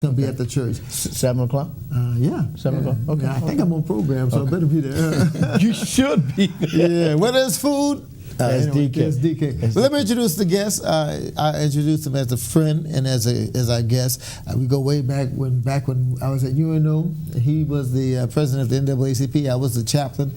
Gonna be at the church. 7 o'clock? Yeah. 7 o'clock? Okay. Yeah, I think I'm on program, so I better be there. You should be there. Yeah. What is food? That's DK. That's DK. Well, let me introduce the guest. I introduced him as a friend and as our guest. We go way back when I was at UNO. He was the president of the NAACP. I was the chaplain.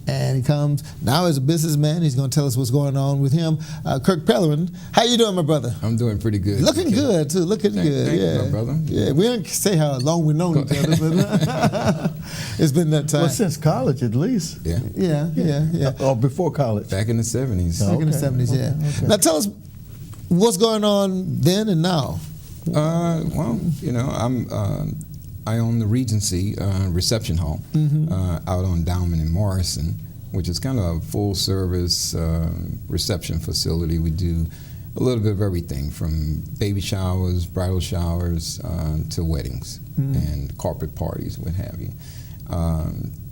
And he comes now as a businessman. He's going to tell us what's going on with him. Kurte Pellerin, how you doing, my brother? I'm doing pretty good. Looking good too. Looking good. Thank Yeah, you, my brother. Yeah, we don't say how long we've known each other, but it's been that time. Well, since college at least. Yeah. Or before college. Back in the 70s. Back in the 70s, yeah. Okay. Now tell us what's going on then and now. Well, you know, I own the Regency reception hall out on Downman and Morrison, which is kind of a full-service reception facility. We do a little bit of everything from baby showers, bridal showers, to weddings and corporate parties, what have you.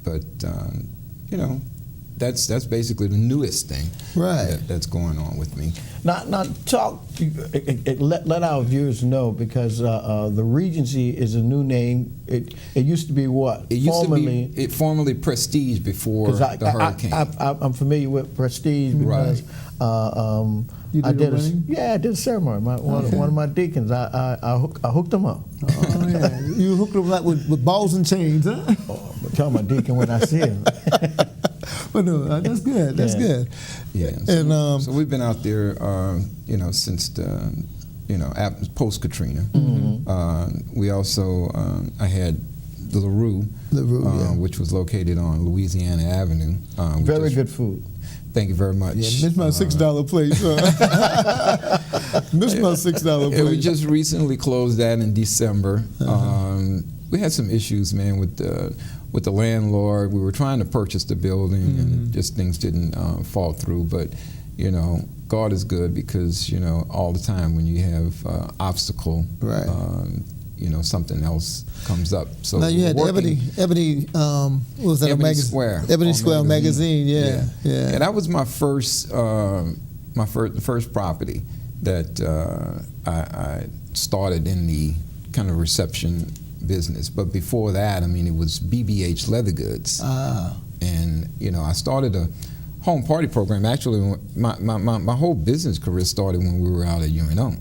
But you know, that's basically the newest thing that's going on with me. Now talk. Let our viewers know, because the Regency is a new name. It used to be what? It used to be formerly Prestige before the hurricane. I'm familiar with Prestige because you did a wedding? I did a ceremony. One of my deacons, I hooked him up. Oh yeah, you hooked him up with balls and chains, huh? Oh, I'm tell my deacon when I see him. But no, that's good. That's good. Yeah. And so we've been out there, you know, since the, you know, post Katrina. We also, I had the LaRue, which was located on Louisiana Avenue. Very good food. Thank you very much. Yeah, miss my $6 plate. Miss my $6 plate. We just recently closed that in December. We had some issues, man, with the landlord. We were trying to purchase the building, and just things didn't fall through. But you know, God is good, because you know, all the time when you have obstacle, you know, something else comes up. So now you had Ebony. What was that? Ebony Square. Ebony Square magazine. Yeah. And that was my first, first property that I started in the kind of reception business. But before that, I mean, it was BBH Leather Goods. And you know, I started a home party program. Actually, my whole business career started when we were out at UNO.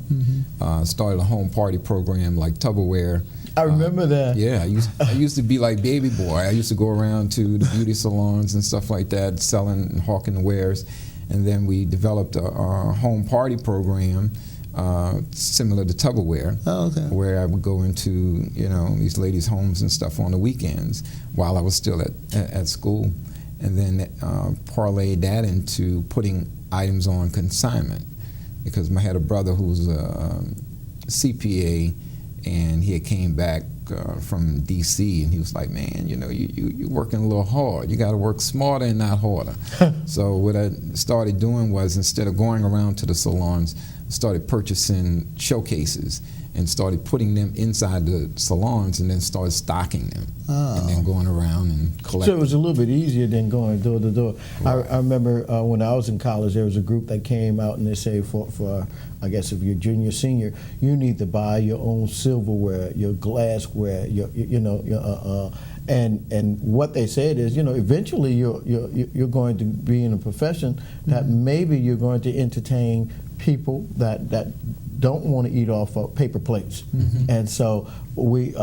Started a home party program like Tupperware. I remember that. Yeah, I used to be like baby boy. I used to go around to the beauty salons and stuff like that, selling and hawking the wares. And then we developed a home party program similar to Tupperware, where I would go into, you know, these ladies' homes and stuff on the weekends while I was still at school, and then parlayed that into putting items on consignment, because I had a brother who was a CPA, and he had came back from DC, and he was like, man, you know, you're working a little hard. You got to work smarter and not harder. So what I started doing was, instead of going around to the salons, I started purchasing showcases and started putting them inside the salons, and then started stocking them, and then going around and collecting. So it was a little bit easier than going door to door. I remember when I was in college, there was a group that came out and they say for I guess if you're junior, senior, you need to buy your own silverware, your glassware, and what they said is, you know, eventually you're going to be in a profession that maybe you're going to entertain people that don't want to eat off of paper plates, and so we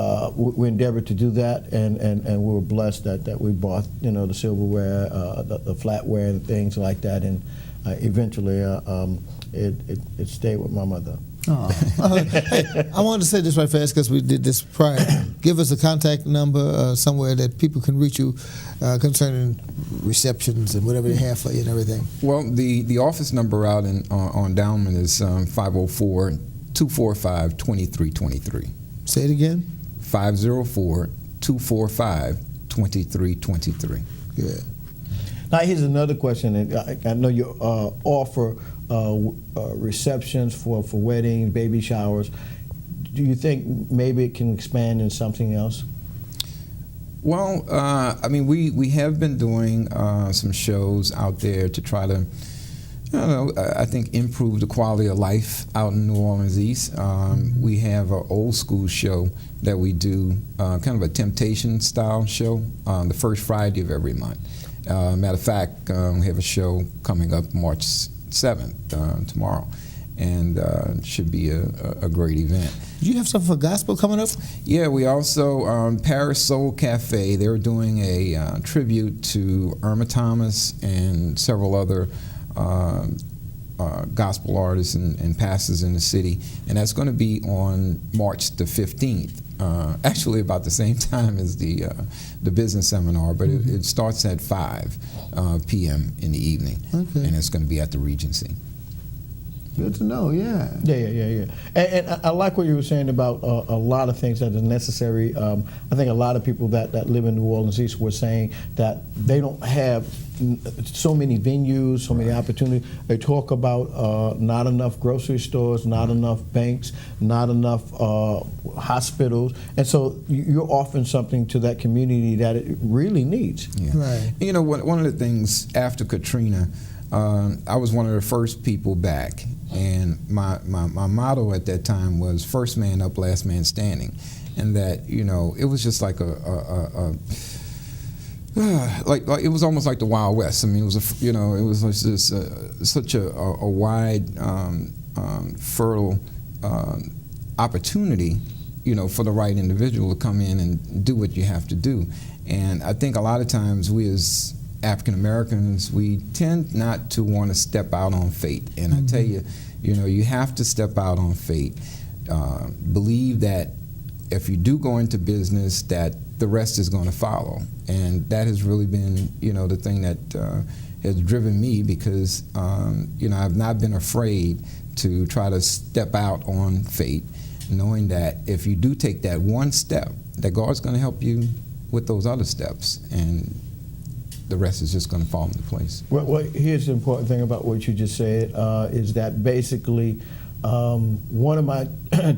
endeavored to do that, and we were blessed that we bought, you know, the silverware, the flatware, and things like that, and eventually it stayed with my mother. Hey, I wanted to say this right fast because we did this prior. Give us a contact number somewhere that people can reach you concerning receptions and whatever they have for you and everything. Well, the office number out on Downman is 504-245-2323. Say it again. 504-245-2323. Good. Now here's another question, and I know you offer receptions for weddings, baby showers. Do you think maybe it can expand in something else? Well, I mean, we have been doing some shows out there to try to I don't know. I think improve the quality of life out in New Orleans East. We have an old school show that we do, kind of a temptation style show, the first Friday of every month. Matter of fact, we have a show coming up March 7th, tomorrow, and it should be a great event. Do you have something for gospel coming up? Yeah, we also, Paris Soul Cafe, they're doing a tribute to Irma Thomas and several other gospel artists and pastors in the city, and that's going to be on March the 15th. Actually, about the same time as the business seminar, but it starts at 5 p.m. in the evening, and it's going to be at the Regency. Good to know, yeah. Yeah. And I like what you were saying about a lot of things that are necessary. I think a lot of people that live in New Orleans East were saying that they don't have so many venues, so many opportunities. They talk about not enough grocery stores, not enough banks, not enough hospitals, and so you're offering something to that community that it really needs. Yeah. Right. You know, one of the things after Katrina, I was one of the first people back, and my motto at that time was first man up, last man standing, and that, you know, it was just like like it was almost like the Wild West. I mean, it was it was just such a wide, fertile opportunity, you know, for the right individual to come in and do what you have to do. And I think a lot of times we as African Americans, we tend not to want to step out on faith. And I tell you, you know, you have to step out on faith. Believe that if you do go into business, that the rest is going to follow. And that has really been, you know, the thing that has driven me, because, you know, I've not been afraid to try to step out on faith, knowing that if you do take that one step, that God's going to help you with those other steps, and the rest is just going to fall into place. Well, here's the important thing about what you just said, is that basically one of my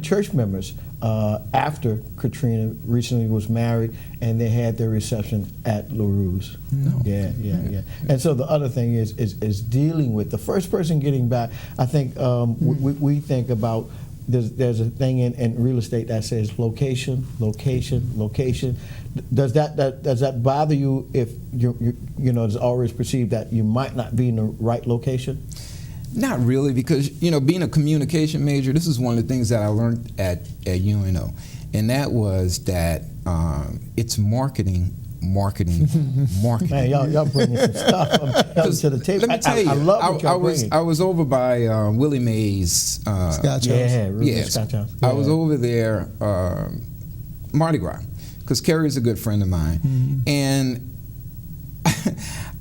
church members after Katrina recently was married, and they had their reception at LaRue's. No. Yeah. And so the other thing is dealing with the first person getting back. I think we think about, there's a thing in real estate that says location. Does that bother you if you know, it's always perceived that you might not be in the right location? Not really, because, you know, being a communication major, this is one of the things that I learned at UNO, and that was that it's marketing. Man, y'all bringing some stuff to the table. Let me tell you, I love what y'all bringing. I was over by Willie Mays. Scotch House. Yes, Scotch House. I was over there, Mardi Gras, because Kerry's a good friend of mine, and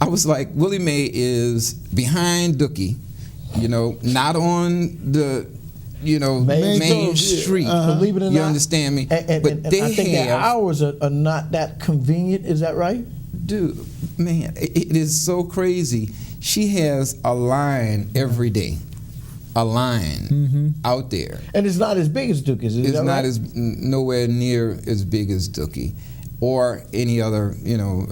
I was like, Willie Mae is behind Dookie, you know, not on the, you know, main street. Believe it or not, you understand me? And they I think their have hours are not that convenient. Is that right? Dude, man, it is so crazy. She has a line every day, a line out there. And it's not as big as Dookie's. It's not as nowhere near as big as Dookie or any other, you know,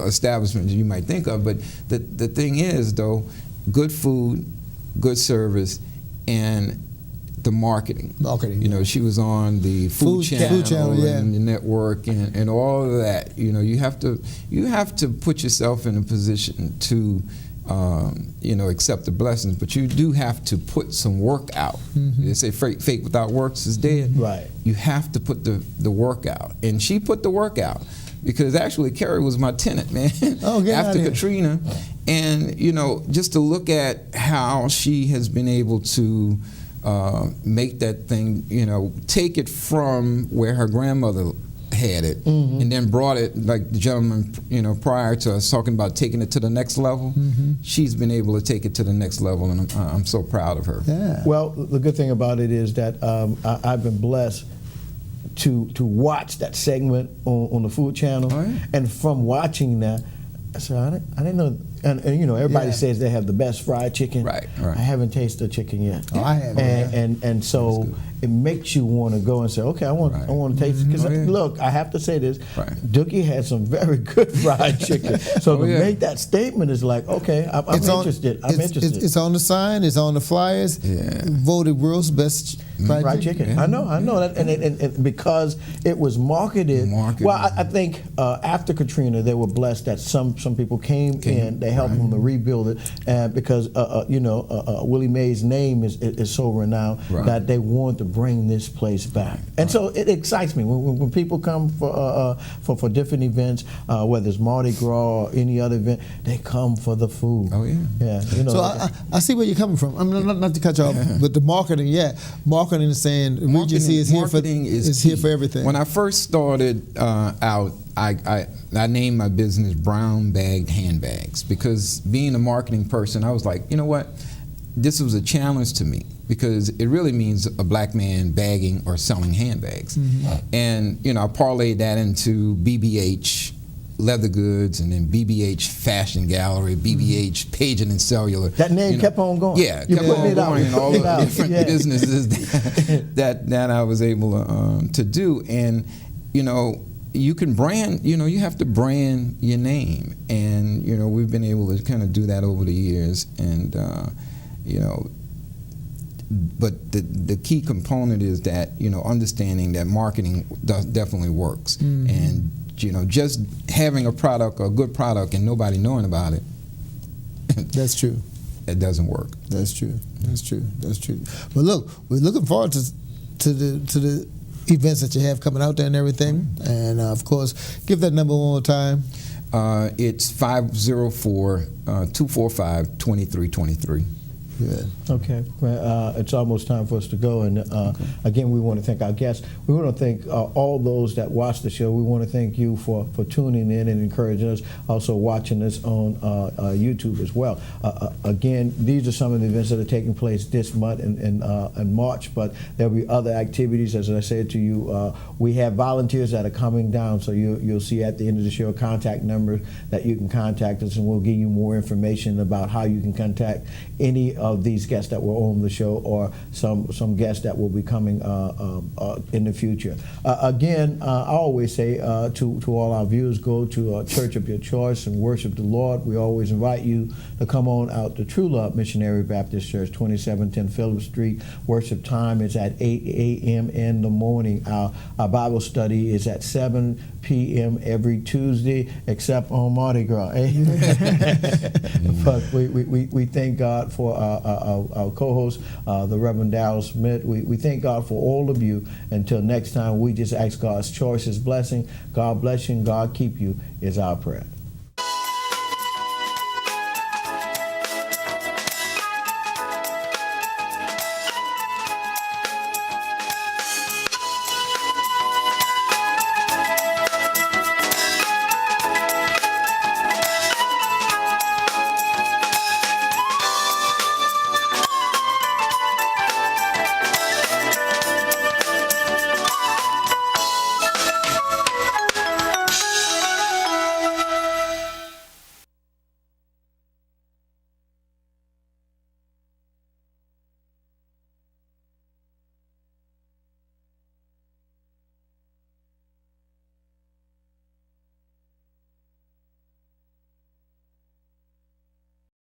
establishment you might think of. But the thing is, though, good food, good service, and the marketing. You know, she was on the food channel yeah, and the network and all of that. You know, you have to put yourself in a position to you know, accept the blessings, but you do have to put some work out. They say faith without works is dead. Right. You have to put the work out, and she put the work out, because actually Kerry was my tenant, man. After Katrina, and you know, just to look at how she has been able to make that thing, you know, take it from where her grandmother had it, and then brought it, like the gentleman, you know, prior to us talking about taking it to the next level. She's been able to take it to the next level, and I'm so proud of her. Yeah. Well, the good thing about it is that I've been blessed to watch that segment on the Food Channel, and from watching that, I said, I didn't know And you know, everybody Yeah. says they have the best fried chicken. Right. I haven't tasted the chicken yet. Oh, I have. And so it makes you want to go and say, okay, I want to taste it. Because look, I have to say this. Right. Dookie had some very good fried chicken. So to make that statement is like, okay, I'm interested. I'm interested. It's on the sign. It's on the flyers. Yeah. Voted world's best fried chicken. Yeah. I know that, and because it was marketed. Well, I think after Katrina, they were blessed that some people came in. They helped them to rebuild it, and because Willie Mae's name is so renowned that they wanted to bring this place back. And so it excites me when people come for different events, whether it's Mardi Gras or any other event, they come for the food. Oh yeah. Yeah. You know. So I see where you're coming from. I'm not to cut you off, but the marketing, marketing is saying Regency is here for everything. When I first started out, I named my business Brown Bagged Handbags, because being a marketing person, I was like, you know what, this was a challenge to me, because it really means a black man bagging or selling handbags. And I parlayed that into BBH Leather Goods, and then BBH Fashion Gallery, BBH Paging and Cellular. That name kept on going. Yeah, kept on going, and all the different businesses that I was able to do. And you can brand, you have to brand your name, and we've been able to kind of do that over the years, and but the key component is that understanding that marketing definitely works, and just having a good product and nobody knowing about it. That's true. It doesn't work. That's true. That's true. That's true. But look, we're looking forward to the events that you have coming out there and everything. And of course, give that number one more time. It's 504-245-2323. Good. Okay. Well, it's almost time for us to go. And again, we want to thank our guests. We want to thank all those that watch the show. We want to thank you for tuning in and encouraging us, also watching us on YouTube as well. Again, these are some of the events that are taking place this month in March, but there'll be other activities. As I said to you, we have volunteers that are coming down, so you'll see at the end of the show contact numbers that you can contact us, and we'll give you more information about how you can contact any of these guests that were on the show, or some guests that will be coming in the future. Again, I always say to all our viewers, go to a church of your choice and worship the Lord. We always invite you to come on out to True Love Missionary Baptist Church, 2710 Phillips Street. Worship time is at 8 a.m. in the morning. Our Bible study is at 7 p.m. every Tuesday, except on Mardi Gras. But we thank God for our co-host, the Reverend Darrell Smith. We thank God for all of you. Until next time, we just ask God's choice, His blessing. God bless you and God keep you is our prayer.